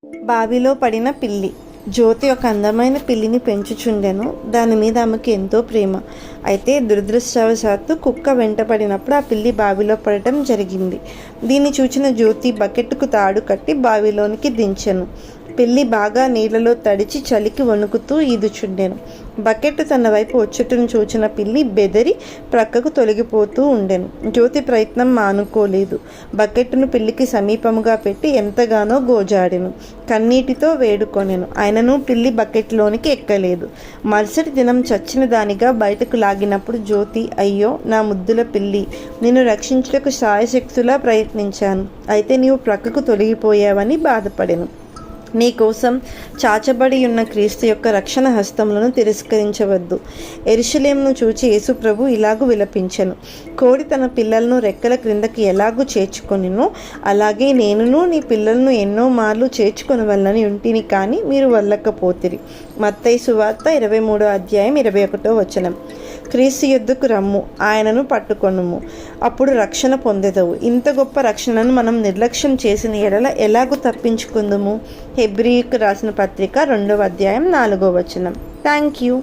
బావిలో పడిన పిల్లి. జ్యోతి ఒక అందమైన పిల్లిని పెంచుచుండెను. దాని మీద ఆమెకు ఎంతో ప్రేమ. అయితే దురదృష్టవశాత్తు కుక్క వెంటపడినప్పుడు ఆ పిల్లి బావిలో పడటం జరిగింది. దీన్ని చూచిన జ్యోతి బకెట్కు తాడు కట్టి బావిలోనికి దించెను. పిల్లి బాగా నీళ్లలో తడిచి చలికి వణుకుతూ ఈదుచుండెను. బకెట్ తన వైపు వచ్చుటను చూచిన పిల్లి బెదిరి ప్రక్కకు తొలగిపోతూ ఉండెను. జ్యోతి ప్రయత్నం మానుకోలేదు. బకెట్ను పిల్లికి సమీపముగా పెట్టి ఎంతగానో గోజాడెను. కన్నీటితో వేడుకొనెను. ఆయనను పిల్లి బకెట్లోనికి ఎక్కలేదు. మరుసటి దినం చచ్చిన దానిగా బయటకు లాగినప్పుడు జ్యోతి, అయ్యో నా ముద్దుల పిల్లి, నిన్ను రక్షించుటకు శాయశక్తులా ప్రయత్నించాను, అయితే నీవు ప్రక్కకు తొలగిపోయావని బాధపడెను. నీ కోసం చాచబడి ఉన్న క్రీస్తు యొక్క రక్షణ హస్తములను తిరస్కరించవద్దు. యెరూషలేమును చూచి యేసుప్రభు ఇలాగు విలపించెను. కోడి తన పిల్లలను రెక్కల క్రిందకి ఎలాగూ చేర్చుకొనినో అలాగే నేనును నీ పిల్లలను ఎన్నో మార్లు చేర్చుకొనవలనని ఉంటిని, కానీ మీరు వెళ్ళకపోతిరి. మత్తయి సువార్త 23:21. క్రీస్తు యొద్దకు రమ్ము, ఆయనను పట్టుకొనుము, అప్పుడు రక్షణ పొందెదవు. ఇంత గొప్ప రక్షణను మనం నిర్లక్ష్యం చేసిన ఎడల ఎలాగూ తప్పించుకుందుము? హెబ్రీయుకు రాసిన పత్రిక 2:4. Thank you.